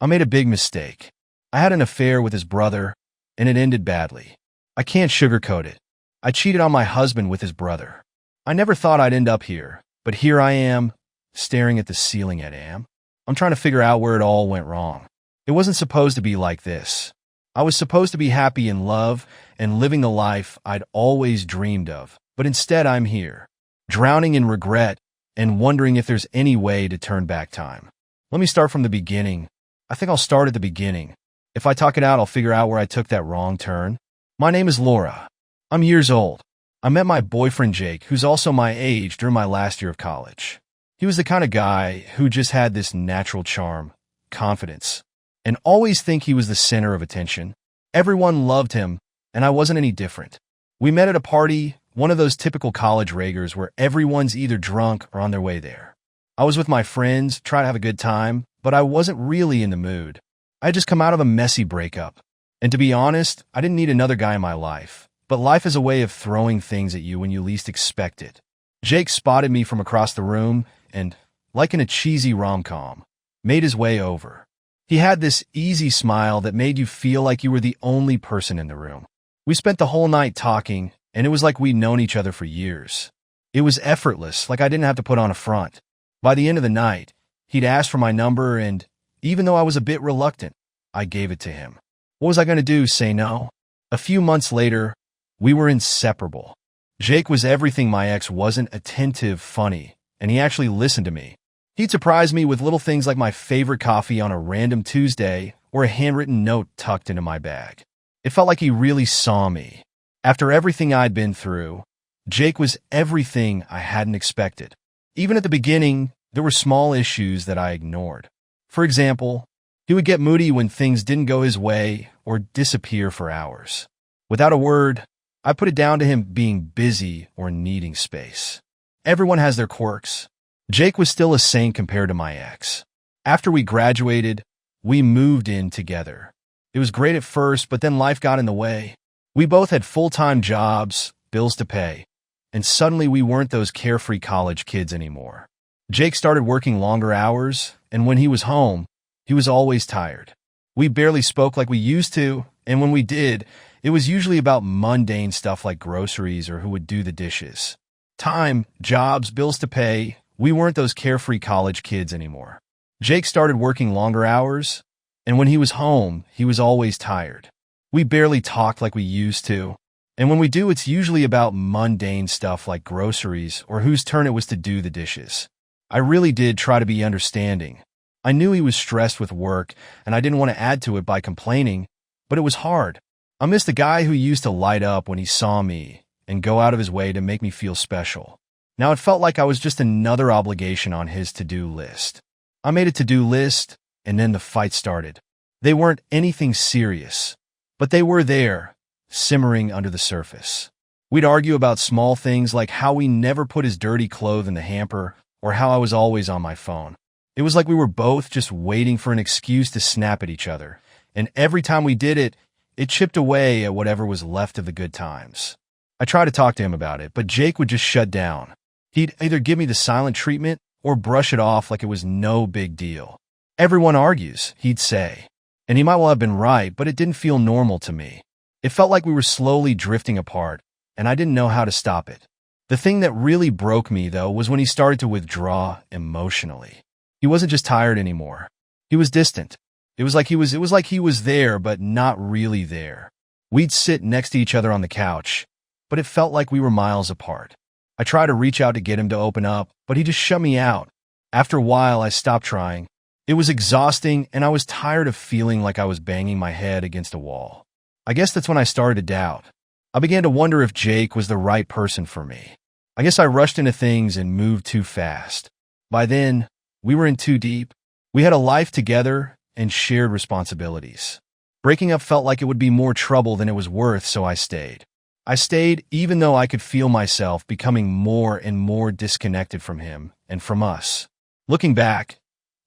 I made a big mistake. I had an affair with his brother, and it ended badly. I can't sugarcoat it. I cheated on my husband with his brother. I never thought I'd end up here, but here I am, staring at the ceiling at Am. I'm trying to figure out where it all went wrong. It wasn't supposed to be like this. I was supposed to be happy in love and living the life I'd always dreamed of, but instead I'm here, drowning in regret and wondering if there's any way to turn back time. Let me start from the beginning. I think I'll start at the beginning. If I talk it out, I'll figure out where I took that wrong turn. My name is Laura. I'm years old. I met my boyfriend Jake, who's also my age, during my last year of college. He was the kind of guy who just had this natural charm, confidence, and always think he was the center of attention. Everyone loved him, and I wasn't any different. We met at a party, one of those typical college raggers where everyone's either drunk or on their way there. I was with my friends, trying to have a good time, but I wasn't really in the mood. I had just come out of a messy breakup. And to be honest, I didn't need another guy in my life. But life is a way of throwing things at you when you least expect it. Jake spotted me from across the room and, like in a cheesy rom-com, made his way over. He had this easy smile that made you feel like you were the only person in the room. We spent the whole night talking, and it was like we'd known each other for years. It was effortless, like I didn't have to put on a front. By the end of the night, he'd asked for my number, and even though I was a bit reluctant, I gave it to him. What was I going to do, say no? A few months later, we were inseparable. Jake was everything my ex wasn't: attentive, funny, and he actually listened to me. He'd surprise me with little things like my favorite coffee on a random Tuesday or a handwritten note tucked into my bag. It felt like he really saw me. After everything I'd been through, Jake was everything I hadn't expected. Even at the beginning, there were small issues that I ignored. For example, he would get moody when things didn't go his way or disappear for hours. Without a word, I put it down to him being busy or needing space. Everyone has their quirks. Jake was still a saint compared to my ex. After we graduated, we moved in together. It was great at first, but then life got in the way. We both had full-time jobs, bills to pay, and suddenly we weren't those carefree college kids anymore. Jake started working longer hours, and when he was home, he was always tired. We barely spoke like we used to, and when we did, it was usually about mundane stuff like groceries or who would do the dishes. Time, jobs, bills to pay. We weren't those carefree college kids anymore. Jake started working longer hours, and when he was home, he was always tired. We barely talked like we used to, and when we do, it's usually about mundane stuff like groceries or whose turn it was to do the dishes. I really did try to be understanding. I knew he was stressed with work, and I didn't want to add to it by complaining, but it was hard. I missed the guy who used to light up when he saw me and go out of his way to make me feel special. Now it felt like I was just another obligation on his to-do list. I made a to-do list, and then the fight started. They weren't anything serious, but they were there, simmering under the surface. We'd argue about small things like how we never put his dirty clothes in the hamper or how I was always on my phone. It was like we were both just waiting for an excuse to snap at each other, and every time we did it, it chipped away at whatever was left of the good times. I tried to talk to him about it, but Jake would just shut down. He'd either give me the silent treatment or brush it off like it was no big deal. Everyone argues, he'd say. And he might well have been right, but it didn't feel normal to me. It felt like we were slowly drifting apart, and I didn't know how to stop it. The thing that really broke me, though, was when he started to withdraw emotionally. He wasn't just tired anymore. He was distant. It was like he was there, but not really there. We'd sit next to each other on the couch, but it felt like we were miles apart. I tried to reach out to get him to open up, but he just shut me out. After a while, I stopped trying. It was exhausting, and I was tired of feeling like I was banging my head against a wall. I guess that's when I started to doubt. I began to wonder if Jake was the right person for me. I guess I rushed into things and moved too fast. By then, we were in too deep. We had a life together and shared responsibilities. Breaking up felt like it would be more trouble than it was worth, so I stayed. I stayed even though I could feel myself becoming more and more disconnected from him and from us. Looking back,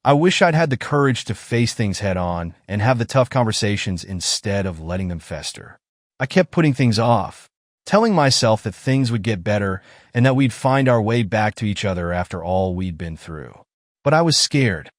I wish I'd had the courage to face things head on and have the tough conversations instead of letting them fester. I kept putting things off, telling myself that things would get better and that we'd find our way back to each other after all we'd been through. But I was scared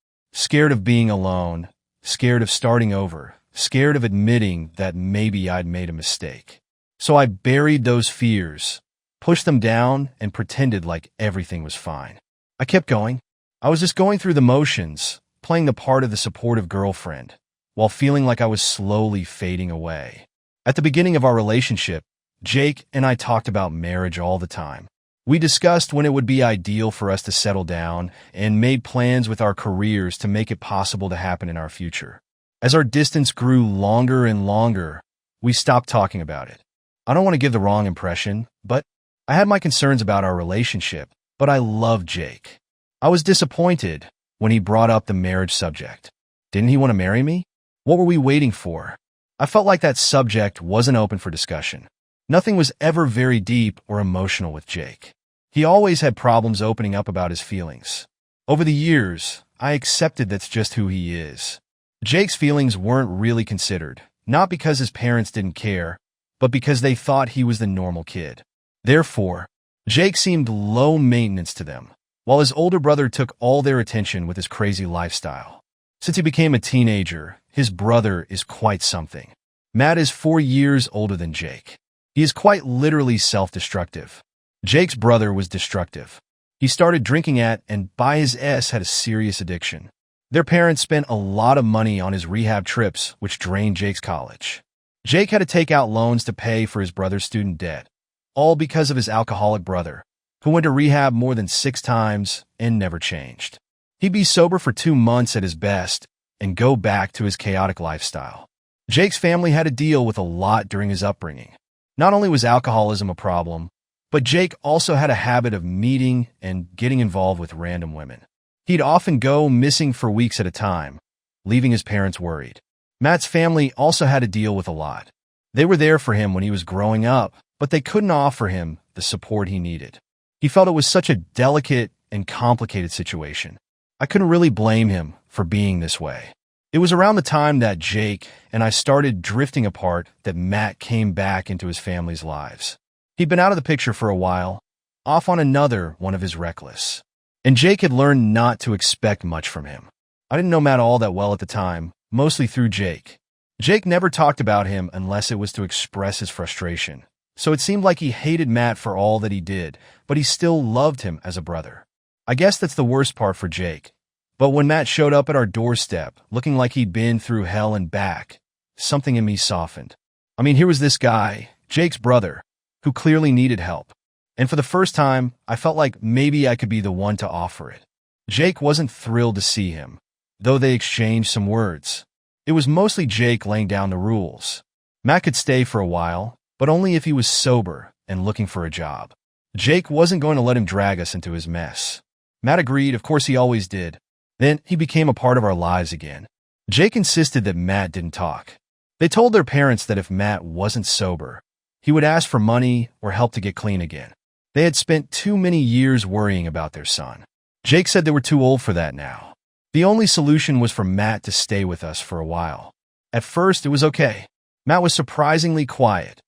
of being alone, scared of starting over, scared of admitting that maybe I'd made a mistake. So I buried those fears, pushed them down, and pretended like everything was fine. I kept going. I was just going through the motions, playing the part of the supportive girlfriend, while feeling like I was slowly fading away. At the beginning of our relationship, Jake and I talked about marriage all the time. We discussed when it would be ideal for us to settle down and made plans with our careers to make it possible to happen in our future. As our distance grew longer and longer, we stopped talking about it. I don't want to give the wrong impression, but I had my concerns about our relationship, but I loved Jake. I was disappointed when he brought up the marriage subject. Didn't he want to marry me? What were we waiting for? I felt like that subject wasn't open for discussion. Nothing was ever very deep or emotional with Jake. He always had problems opening up about his feelings. Over the years, I accepted that's just who he is. Jake's feelings weren't really considered, not because his parents didn't care, but because they thought he was the normal kid. Therefore, Jake seemed low maintenance to them, while his older brother took all their attention with his crazy lifestyle. Since he became a teenager, his brother is quite something. Matt is 4 years older than Jake. He is quite literally self-destructive. Jake's brother was destructive. He started drinking at and by his S had a serious addiction. Their parents spent a lot of money on his rehab trips, which drained Jake's college. Jake had to take out loans to pay for his brother's student debt, all because of his alcoholic brother, who went to rehab more than 6 times and never changed. He'd be sober for 2 months at his best and go back to his chaotic lifestyle. Jake's family had to deal with a lot during his upbringing. Not only was alcoholism a problem, but Jake also had a habit of meeting and getting involved with random women. He'd often go missing for weeks at a time, leaving his parents worried. Matt's family also had to deal with a lot. They were there for him when he was growing up, but they couldn't offer him the support he needed. He felt it was such a delicate and complicated situation. I couldn't really blame him for being this way. It was around the time that Jake and I started drifting apart that Matt came back into his family's lives. He'd been out of the picture for a while, off on another one of his reckless. And Jake had learned not to expect much from him. I didn't know Matt all that well at the time, mostly through Jake. Jake never talked about him unless it was to express his frustration. So it seemed like he hated Matt for all that he did, but he still loved him as a brother. I guess that's the worst part for Jake. But when Matt showed up at our doorstep, looking like he'd been through hell and back, something in me softened. I mean, here was this guy, Jake's brother, who clearly needed help. And for the first time, I felt like maybe I could be the one to offer it. Jake wasn't thrilled to see him, though they exchanged some words. It was mostly Jake laying down the rules. Matt could stay for a while, but only if he was sober and looking for a job. Jake wasn't going to let him drag us into his mess. Matt agreed, of course he always did. Then he became a part of our lives again. Jake insisted that Matt didn't talk. They told their parents that if Matt wasn't sober, he would ask for money or help to get clean again. They had spent too many years worrying about their son. Jake said they were too old for that now. The only solution was for Matt to stay with us for a while. At first, it was okay. Matt was surprisingly quiet,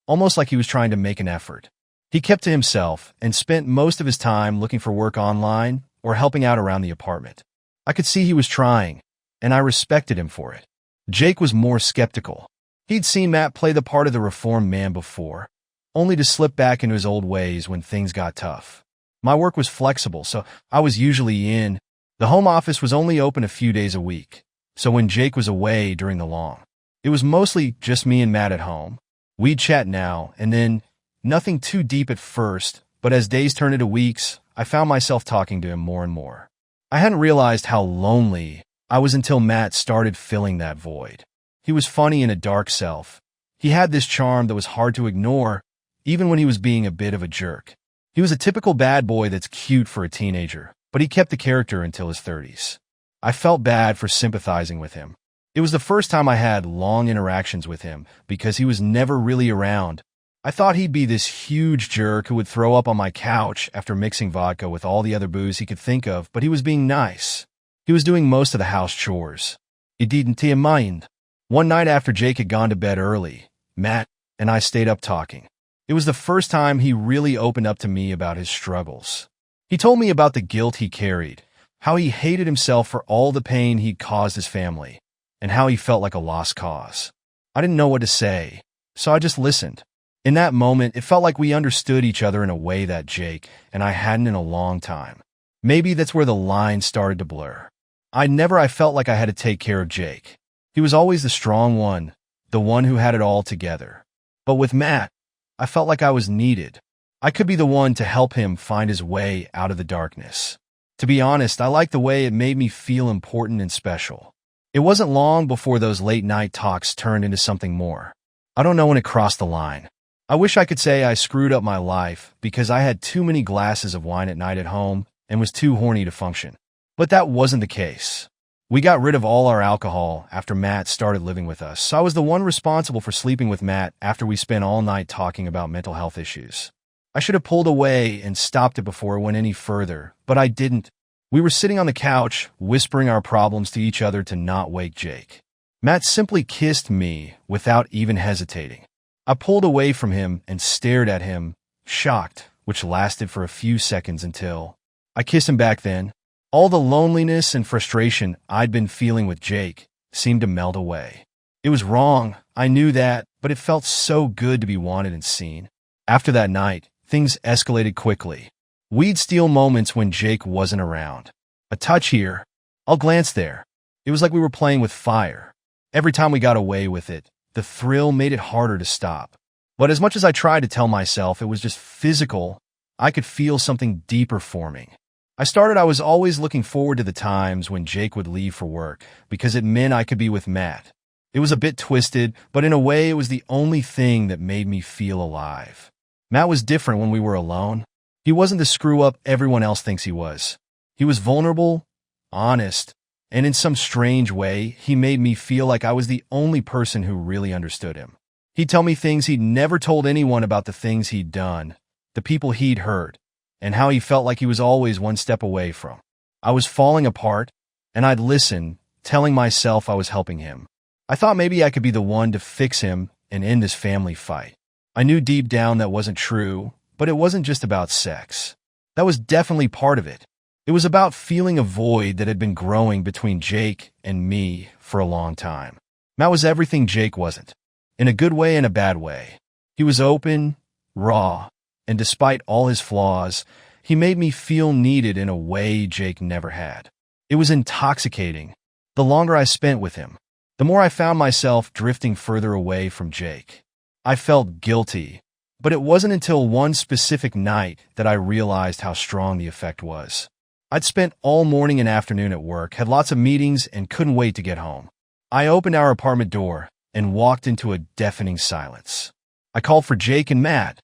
almost like he was trying to make an effort. He kept to himself and spent most of his time looking for work online or helping out around the apartment. I could see he was trying, and I respected him for it. Jake was more skeptical. He'd seen Matt play the part of the reformed man before, only to slip back into his old ways when things got tough. My work was flexible, so I was usually in. The home office was only open a few days a week, so when Jake was away during the long, it was mostly just me and Matt at home. We'd chat now and then, nothing too deep at first, but as days turned into weeks, I found myself talking to him more and more. I hadn't realized how lonely I was until Matt started filling that void. He was funny in a dark self. He had this charm that was hard to ignore, even when he was being a bit of a jerk. He was a typical bad boy that's cute for a teenager, but he kept the character until his 30s. I felt bad for sympathizing with him. It was the first time I had long interactions with him because he was never really around. I thought he'd be this huge jerk who would throw up on my couch after mixing vodka with all the other booze he could think of, but he was being nice. He was doing most of the house chores. It didn't mind. One night after Jake had gone to bed early, Matt and I stayed up talking. It was the first time he really opened up to me about his struggles. He told me about the guilt he carried, how he hated himself for all the pain he'd caused his family, and how he felt like a lost cause. I didn't know what to say, so I just listened. In that moment, it felt like we understood each other in a way that Jake and I hadn't in a long time. Maybe that's where the line started to blur. I felt like I had to take care of Jake. He was always the strong one, the one who had it all together. But with Matt, I felt like I was needed. I could be the one to help him find his way out of the darkness. To be honest, I liked the way it made me feel important and special. It wasn't long before those late-night talks turned into something more. I don't know when it crossed the line. I wish I could say I screwed up my life because I had too many glasses of wine at night at home and was too horny to function. But that wasn't the case. We got rid of all our alcohol after Matt started living with us, so I was the one responsible for sleeping with Matt after we spent all night talking about mental health issues. I should have pulled away and stopped it before it went any further, but I didn't. We were sitting on the couch, whispering our problems to each other to not wake Jake. Matt simply kissed me without even hesitating. I pulled away from him and stared at him, shocked, which lasted for a few seconds until I kissed him back then. All the loneliness and frustration I'd been feeling with Jake seemed to melt away. It was wrong, I knew that, but it felt so good to be wanted and seen. After that night, things escalated quickly. We'd steal moments when Jake wasn't around. A touch here, I'll glance there. It was like we were playing with fire. Every time we got away with it, the thrill made it harder to stop. But as much as I tried to tell myself it was just physical, I could feel something deeper forming. I was always looking forward to the times when Jake would leave for work because it meant I could be with Matt. It was a bit twisted, but in a way it was the only thing that made me feel alive. Matt was different when we were alone. He wasn't the screw-up everyone else thinks he was. He was vulnerable, honest, and in some strange way, he made me feel like I was the only person who really understood him. He'd tell me things he'd never told anyone about the things he'd done, the people he'd hurt, and how he felt like he was always one step away from. I was falling apart, and I'd listen, telling myself I was helping him. I thought maybe I could be the one to fix him and end this family fight. I knew deep down that wasn't true, but it wasn't just about sex. That was definitely part of it. It was about feeling a void that had been growing between Jake and me for a long time. Matt was everything Jake wasn't, in a good way and a bad way. He was open, raw, and despite all his flaws, he made me feel needed in a way Jake never had. It was intoxicating. The longer I spent with him, the more I found myself drifting further away from Jake. I felt guilty, but it wasn't until one specific night that I realized how strong the effect was. I'd spent all morning and afternoon at work, had lots of meetings, and couldn't wait to get home. I opened our apartment door and walked into a deafening silence. I called for Jake and Matt,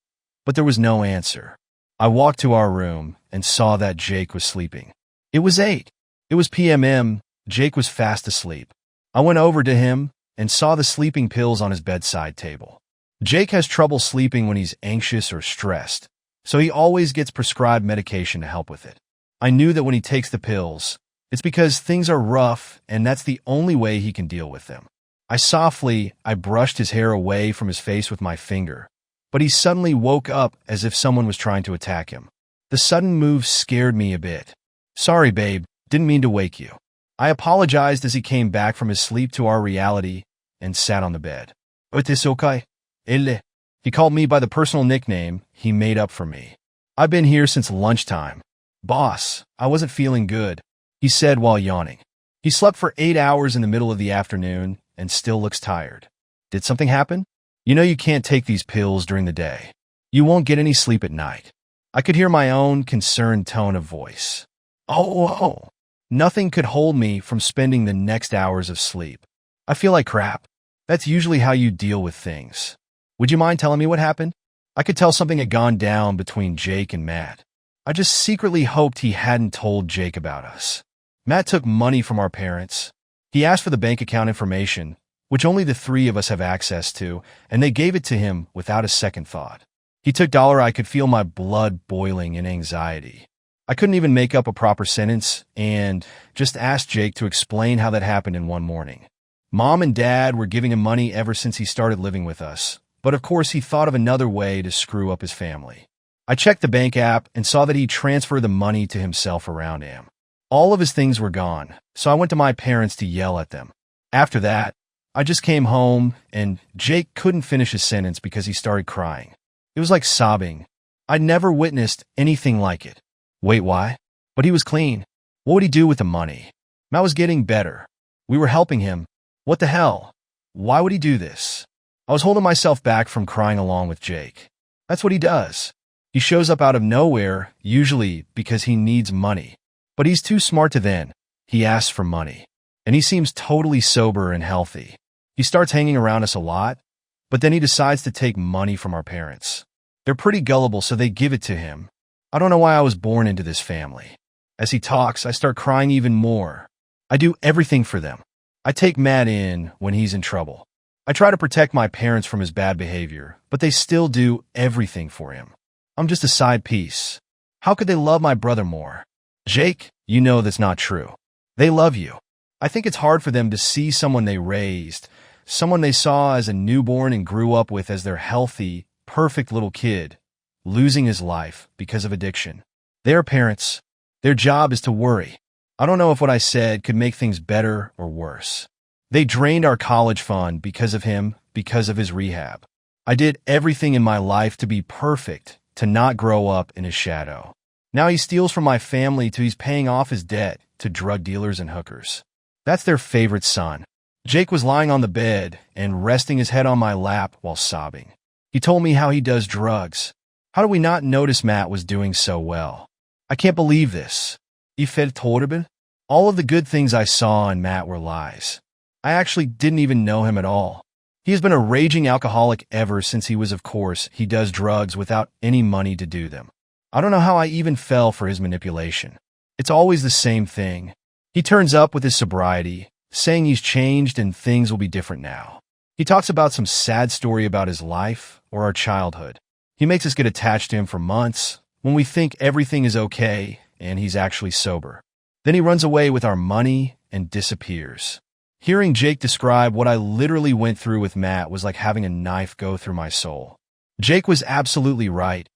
but there was no answer. I walked to our room and saw that Jake was sleeping. It was 8. It was p.m. Jake was fast asleep. I went over to him and saw the sleeping pills on his bedside table. Jake has trouble sleeping when he's anxious or stressed, so he always gets prescribed medication to help with it. I knew that when he takes the pills, it's because things are rough and that's the only way he can deal with them. I brushed his hair away from his face with my finger, but he suddenly woke up as if someone was trying to attack him. The sudden move scared me a bit. Sorry, babe, didn't mean to wake you. I apologized as he came back from his sleep to our reality and sat on the bed. It's okay. Elle. He called me by the personal nickname he made up for me. I've been here since lunchtime. Boss, I wasn't feeling good, he said while yawning. He slept for 8 hours in the middle of the afternoon and still looks tired. Did something happen? You know you can't take these pills during the day. You won't get any sleep at night. I could hear my own concerned tone of voice. Oh. Nothing could hold me from spending the next hours of sleep. I feel like crap. That's usually how you deal with things. Would you mind telling me what happened? I could tell something had gone down between Jake and Matt. I just secretly hoped he hadn't told Jake about us. Matt took money from our parents. He asked for the bank account information, which only the 3 of us have access to, and they gave it to him without a second thought. He took $1. I could feel my blood boiling in anxiety. I couldn't even make up a proper sentence and just asked Jake to explain how that happened in one morning. Mom and Dad were giving him money ever since he started living with us, but of course he thought of another way to screw up his family. I checked the bank app and saw that he transferred the money to himself around him. All of his things were gone, so I went to my parents to yell at them. After that, I just came home, and Jake couldn't finish his sentence because he started crying. It was like sobbing. I'd never witnessed anything like it. Wait, why? But he was clean. What would he do with the money? Matt was getting better. We were helping him. What the hell? Why would he do this? I was holding myself back from crying along with Jake. That's what he does. He shows up out of nowhere, usually because he needs money. But he's too smart to then. He asks for money. And he seems totally sober and healthy. He starts hanging around us a lot, but then he decides to take money from our parents. They're pretty gullible, so they give it to him. I don't know why I was born into this family. As he talks, I start crying even more. I do everything for them. I take Matt in when he's in trouble. I try to protect my parents from his bad behavior, but they still do everything for him. I'm just a side piece. How could they love my brother more? Jake, you know that's not true. They love you. I think it's hard for them to see someone they raised, someone they saw as a newborn and grew up with as their healthy, perfect little kid, losing his life because of addiction. Their parents, their job is to worry. I don't know if what I said could make things better or worse. They drained our college fund because of him, because of his rehab. I did everything in my life to be perfect, to not grow up in his shadow. Now he steals from my family till he's paying off his debt to drug dealers and hookers. That's their favorite son. Jake was lying on the bed and resting his head on my lap while sobbing. He told me how he does drugs. How do we not notice Matt was doing so well? I can't believe this. Ifed Torben? All of the good things I saw in Matt were lies. I actually didn't even know him at all. He has been a raging alcoholic ever since of course, he does drugs without any money to do them. I don't know how I even fell for his manipulation. It's always the same thing. He turns up with his sobriety, saying he's changed and things will be different now. He talks about some sad story about his life or our childhood. He makes us get attached to him for months when we think everything is okay and he's actually sober. Then he runs away with our money and disappears. Hearing Jake describe what I literally went through with Matt was like having a knife go through my soul. Jake was absolutely right.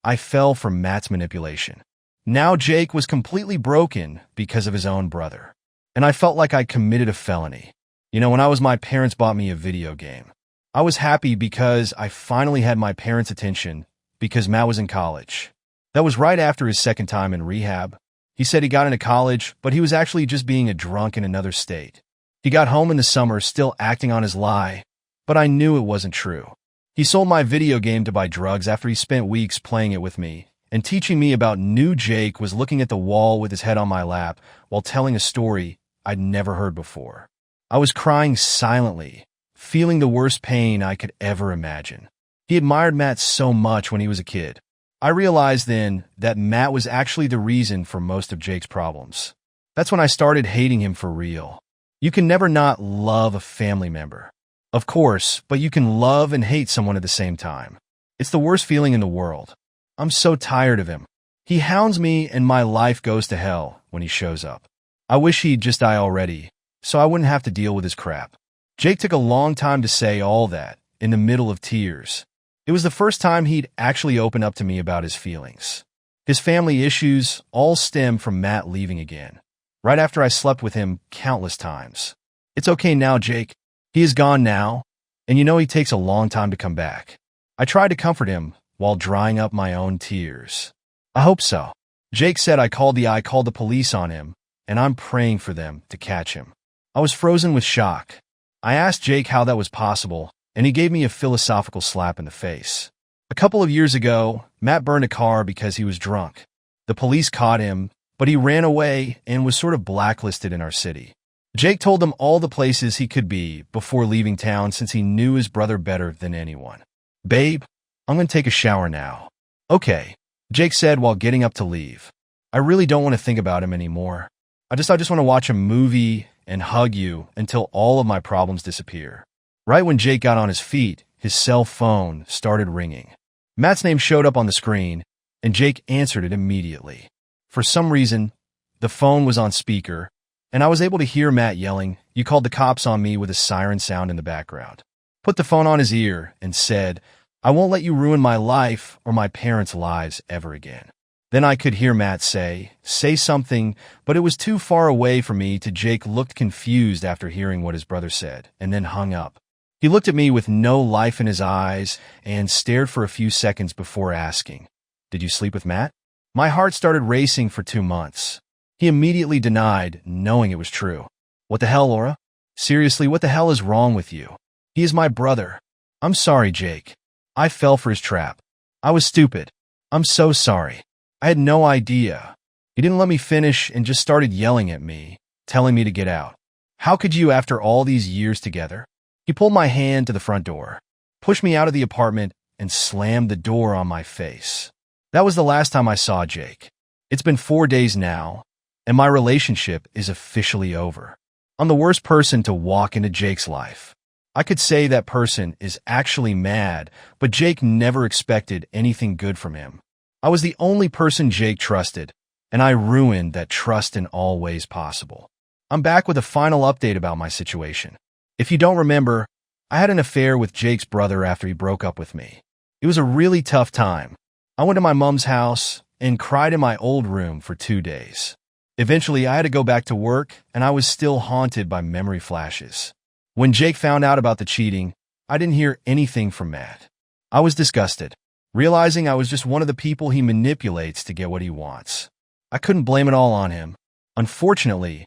I fell for Matt's manipulation. Now Jake was completely broken because of his own brother. And I felt like I committed a felony. You know, when my parents bought me a video game. I was happy because I finally had my parents' attention because Matt was in college. That was right after his second time in rehab. He said he got into college, but he was actually just being a drunk in another state. He got home in the summer still acting on his lie, but I knew it wasn't true. He sold my video game to buy drugs after he spent weeks playing it with me, and teaching me about new Jake was looking at the wall with his head on my lap while telling a story I'd never heard before. I was crying silently, feeling the worst pain I could ever imagine. He admired Matt so much when he was a kid. I realized then that Matt was actually the reason for most of Jake's problems. That's when I started hating him for real. You can never not love a family member. Of course, but you can love and hate someone at the same time. It's the worst feeling in the world. I'm so tired of him. He hounds me and my life goes to hell when he shows up. I wish he'd just die already, so I wouldn't have to deal with his crap. Jake took a long time to say all that, in the middle of tears. It was the first time he'd actually opened up to me about his feelings. His family issues all stem from Matt leaving again, right after I slept with him countless times. It's okay now, Jake. He is gone now, and you know he takes a long time to come back. I tried to comfort him while drying up my own tears. I hope so. Jake said I called the police on him, and I'm praying for them to catch him. I was frozen with shock. I asked Jake how that was possible, and he gave me a philosophical slap in the face. A couple of years ago, Matt burned a car because he was drunk. The police caught him, but he ran away and was sort of blacklisted in our city. Jake told them all the places he could be before leaving town since he knew his brother better than anyone. Babe, I'm going to take a shower now. Okay, Jake said while getting up to leave. I really don't want to think about him anymore. I just want to watch a movie and hug you until all of my problems disappear. Right when Jake got on his feet, his cell phone started ringing. Matt's name showed up on the screen, and Jake answered it immediately. For some reason, the phone was on speaker, and I was able to hear Matt yelling, "You called the cops on me," with a siren sound in the background. Put the phone on his ear and said, "I won't let you ruin my life or my parents' lives ever again." Then I could hear Matt say something, but it was too far away for me to. Jake looked confused after hearing what his brother said, and then hung up. He looked at me with no life in his eyes and stared for a few seconds before asking, "Did you sleep with Matt?" My heart started racing for 2 months. He immediately denied, knowing it was true. What the hell, Laura? Seriously, what the hell is wrong with you? He is my brother. I'm sorry, Jake. I fell for his trap. I was stupid. I'm so sorry. I had no idea. He didn't let me finish and just started yelling at me, telling me to get out. How could you after all these years together? He pulled my hand to the front door, pushed me out of the apartment, and slammed the door on my face. That was the last time I saw Jake. It's been 4 days now, and my relationship is officially over. I'm the worst person to walk into Jake's life. I could say that person is actually mad, but Jake never expected anything good from him. I was the only person Jake trusted, and I ruined that trust in all ways possible. I'm back with a final update about my situation. If you don't remember, I had an affair with Jake's brother after he broke up with me. It was a really tough time. I went to my mom's house and cried in my old room for 2 days. Eventually, I had to go back to work, and I was still haunted by memory flashes. When Jake found out about the cheating, I didn't hear anything from Matt. I was disgusted, realizing I was just one of the people he manipulates to get what he wants. I couldn't blame it all on him. Unfortunately,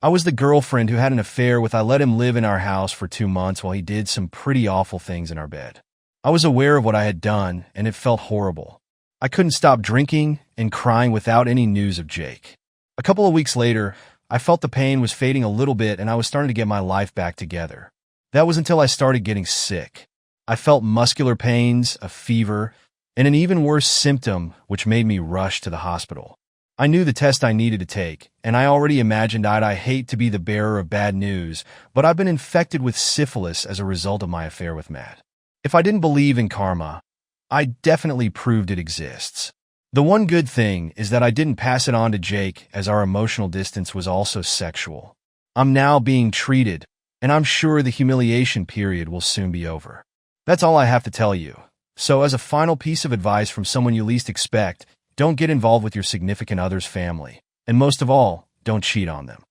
I was the girlfriend who had an affair with. I let him live in our house for 2 months while he did some pretty awful things in our bed. I was aware of what I had done, and it felt horrible. I couldn't stop drinking and crying without any news of Jake. A couple of weeks later, I felt the pain was fading a little bit and I was starting to get my life back together. That was until I started getting sick. I felt muscular pains, a fever, and an even worse symptom which made me rush to the hospital. I knew the test I needed to take, and I already imagined I hate to be the bearer of bad news, but I've been infected with syphilis as a result of my affair with Matt. If I didn't believe in karma, I definitely proved it exists. The one good thing is that I didn't pass it on to Jake, as our emotional distance was also sexual. I'm now being treated, and I'm sure the humiliation period will soon be over. That's all I have to tell you. So as a final piece of advice from someone you least expect, don't get involved with your significant other's family. And most of all, don't cheat on them.